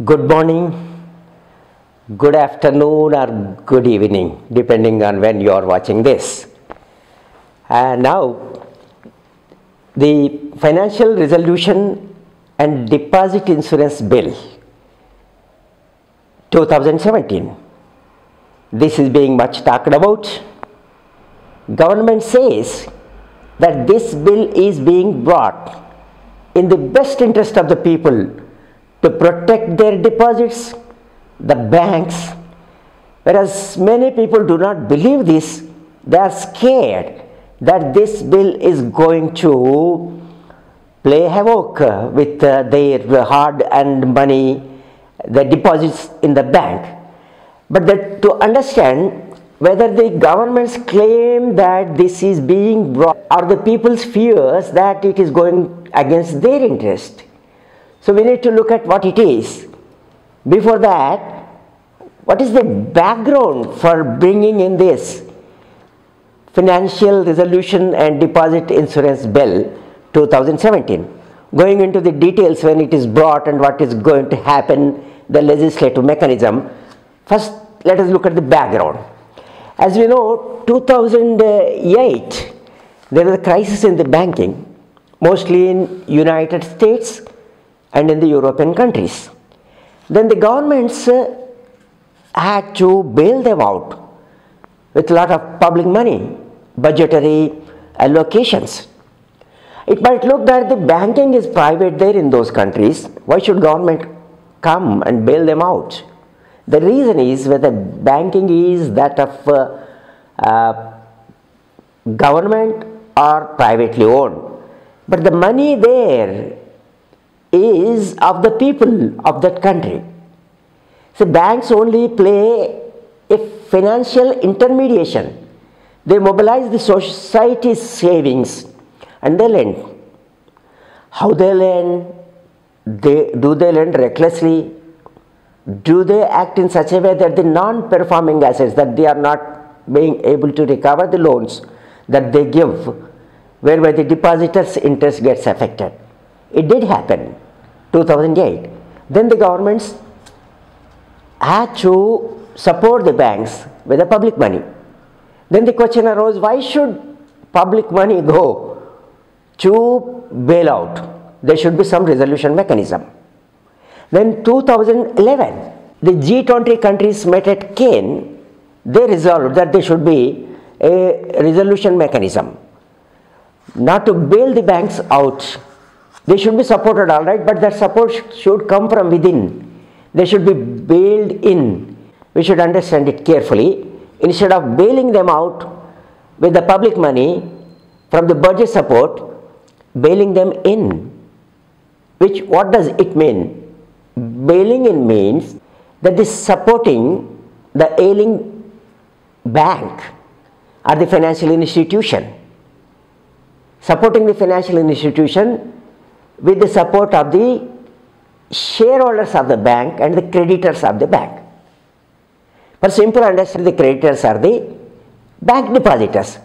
Good morning, good afternoon, or good evening, depending on when you are watching this. And now, the Financial Resolution and Deposit Insurance Bill 2017. This is being much talked about. Government says that this bill is being brought in the best interest of the people to protect their deposits, the banks, whereas many people do not believe this. They are scared that this bill is going to play havoc with their hard-earned money, the deposits in the bank. But to understand whether the government's claim that this is being brought or the people's fears that it is going against their interest. So we need to look at what it is. Before that, what is the background for bringing in this Financial Resolution and Deposit Insurance Bill 2017? Going into the details when it is brought and what is going to happen, the legislative mechanism. First, let us look at the background. As we know, 2008, there was a crisis in the banking, mostly in United States and in the European countries. Then the governments had to bail them out with a lot of public money, budgetary allocations. It might look that the banking is private there in those countries. Why should government come and bail them out? The reason is whether banking is that of government or privately owned. But the money there is of the people of that country. So banks only play a financial intermediation. They mobilize the society's savings and they lend. How they lend? Do they lend recklessly? Do they act in such a way that the non-performing assets, that they are not being able to recover the loans that they give, whereby the depositor's interest gets affected? It did happen, 2008. Then the governments had to support the banks with the public money. Then the question arose, why should public money go to bail out? There should be some resolution mechanism. Then 2011, the G20 countries met at Cannes. They resolved that there should be a resolution mechanism. Not to bail the banks out. They should be supported, all right, but that support should come from within. They should be bailed in. We should understand it carefully. Instead of bailing them out with the public money from the budget support, bailing them in. What does it mean? Bailing in means that is supporting the ailing bank or the financial institution. Supporting the financial institution with the support of the shareholders of the bank and the creditors of the bank. For simple understanding, the creditors are the bank depositors.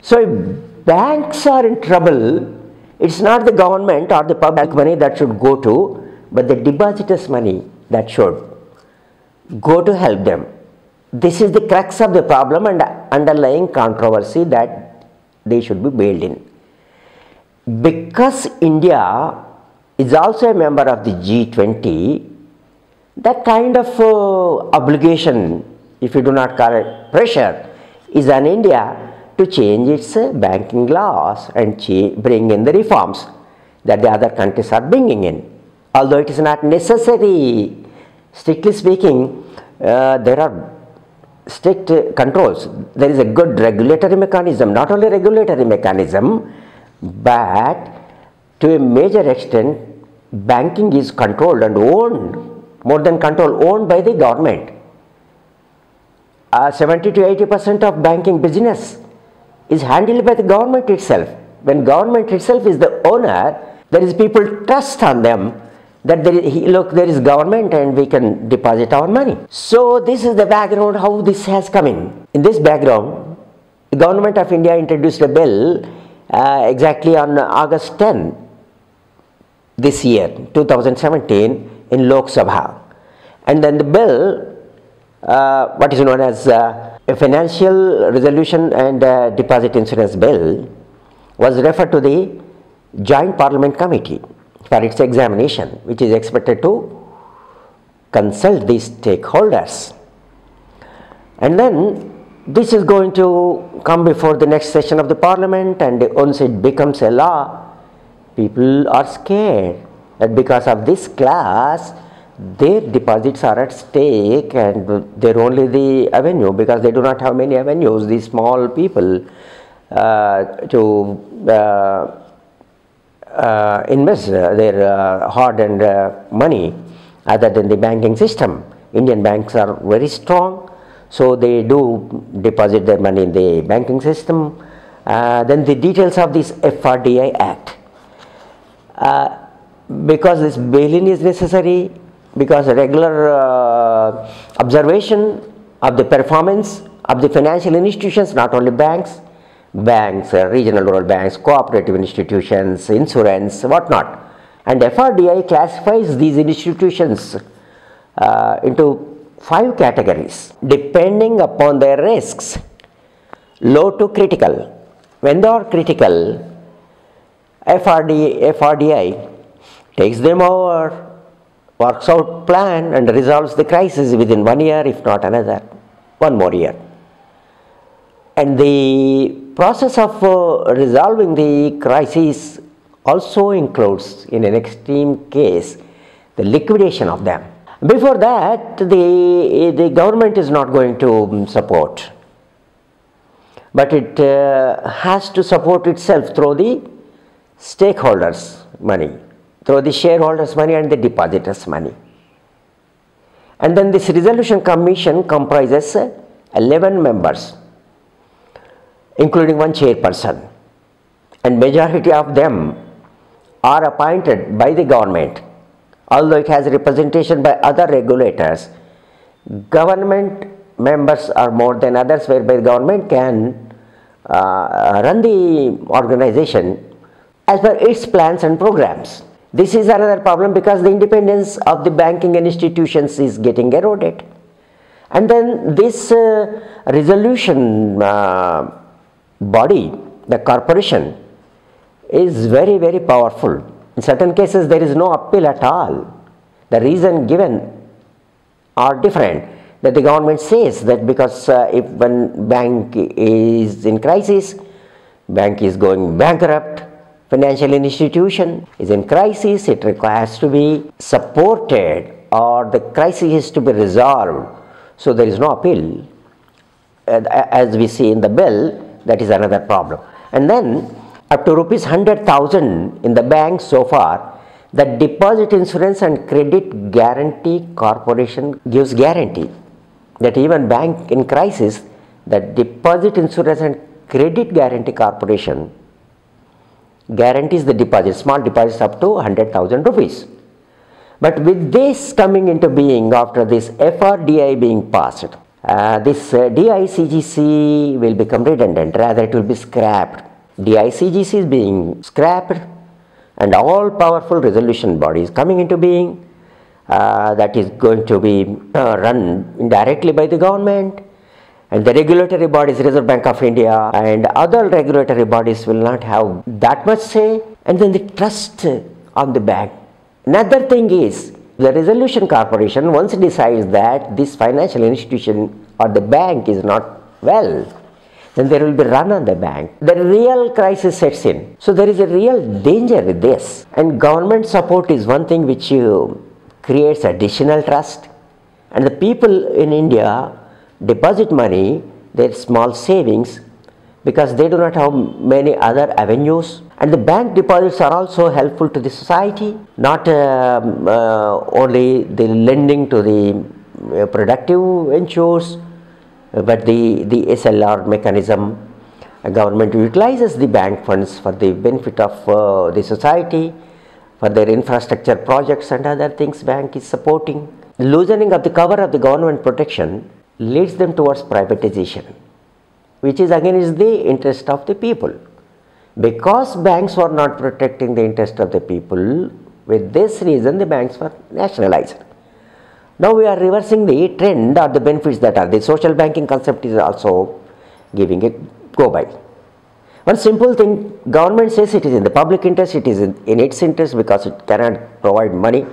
So if banks are in trouble, it's not the government or the public money that should go to, but the depositors' money that should go to help them. This is the crux of the problem and underlying controversy that they should be bailed in. Because India is also a member of the G20, that kind of obligation, if you do not call it pressure, is on India to change its banking laws and bring in the reforms that the other countries are bringing in. Although it is not necessary, strictly speaking, there are strict controls. There is a good regulatory mechanism, not only regulatory mechanism, but to a major extent, banking is controlled and owned, more than controlled, owned by the government. 70 to 80% of banking business is handled by the government itself. When government itself is the owner, there is people trust on them that there is government and we can deposit our money. So this is the background how this has come in. In this background, the government of India introduced a bill exactly on August 10 this year, 2017, in Lok Sabha. And then the bill, what is known as a Financial Resolution and Deposit Insurance Bill, was referred to the Joint Parliament Committee for its examination, which is expected to consult these stakeholders. And then this is going to come before the next session of the Parliament, and once it becomes a law, people are scared that because of this class, their deposits are at stake and they're only the avenue, because they do not have many avenues, these small people, to invest their hard-earned money other than the banking system. Indian banks are very strong, so they do deposit their money in the banking system. Then the details of this FRDI Act. Because this bail-in is necessary, because regular observation of the performance of the financial institutions, not only banks, regional rural banks, cooperative institutions, insurance, whatnot. And FRDI classifies these institutions into 5 categories depending upon their risks, low to critical. When they are critical, FRDI takes them over, works out plan and resolves the crisis within 1 year, if not another 1 more year. And the process of resolving the crisis also includes, in an extreme case, the liquidation of them. Before that, the government is not going to support, but it has to support itself through the stakeholders' money, through the shareholders' money and the depositors' money. And then this resolution commission comprises 11 members, including 1 chairperson, and majority of them are appointed by the government. Although it has representation by other regulators, government members are more than others, whereby the government can run the organization as per its plans and programs. This is another problem, because the independence of the banking institutions is getting eroded. And then this resolution body, the corporation, is very, very powerful. In certain cases, there is no appeal at all. The reason given are different. That the government says that because if one bank is in crisis, bank is going bankrupt, financial institution is in crisis, it requires to be supported, or the crisis is to be resolved. So there is no appeal. As we see in the bill, that is another problem. And then up to rupees 100,000 in the bank so far, the Deposit Insurance and Credit Guarantee Corporation gives guarantee that even bank in crisis, the Deposit Insurance and Credit Guarantee Corporation guarantees the deposit, small deposits up to 100,000 rupees. But with this coming into being, after this FRDI being passed, this DICGC will become redundant, rather it will be scrapped. DICGC is being scrapped, and all powerful resolution bodies coming into being, that is going to be run indirectly by the government, and the regulatory bodies, Reserve Bank of India and other regulatory bodies, will not have that much say. And then the trust on the bank. Another thing is, the resolution corporation once decides that this financial institution or the bank is not well, then there will be run on the bank. The real crisis sets in. So there is a real danger with this. And government support is one thing which creates additional trust. And the people in India deposit money, their small savings, because they do not have many other avenues. And the bank deposits are also helpful to the society, not only the lending to the productive ventures, but the SLR mechanism. Government utilizes the bank funds for the benefit of the society, for their infrastructure projects and other things bank is supporting. Loosening of the cover of the government protection leads them towards privatization, which is against the interest of the people. Because banks were not protecting the interest of the people, With this reason, the banks were nationalized. Now we are reversing the trend or the benefits that are. The social banking concept is also giving a go by. One simple thing, government says it is in the public interest, it is in its interest because it cannot provide money,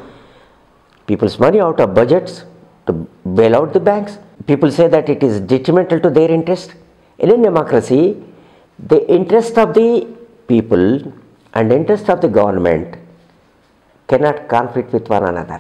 people's money out of budgets to bail out the banks. People say that it is detrimental to their interest. In a democracy, the interest of the people and interest of the government cannot conflict with one another.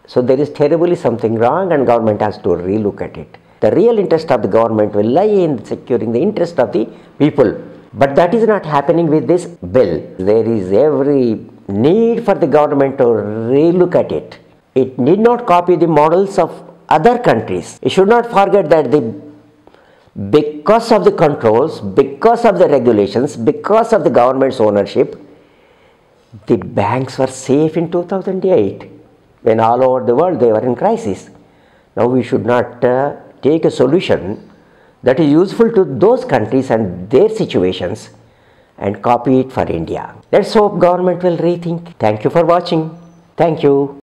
So there is terribly something wrong and government has to relook at it. The real interest of the government will lie in securing the interest of the people. But that is not happening with this bill. There is every need for the government to relook at it. It need not copy the models of other countries. You should not forget that because of the controls, because of the regulations, because of the government's ownership, the banks were safe in 2008 when all over the world they were in crisis. Now we should not take a solution that is useful to those countries and their situations and copy it for India. Let's hope government will rethink. Thank you for watching. Thank you.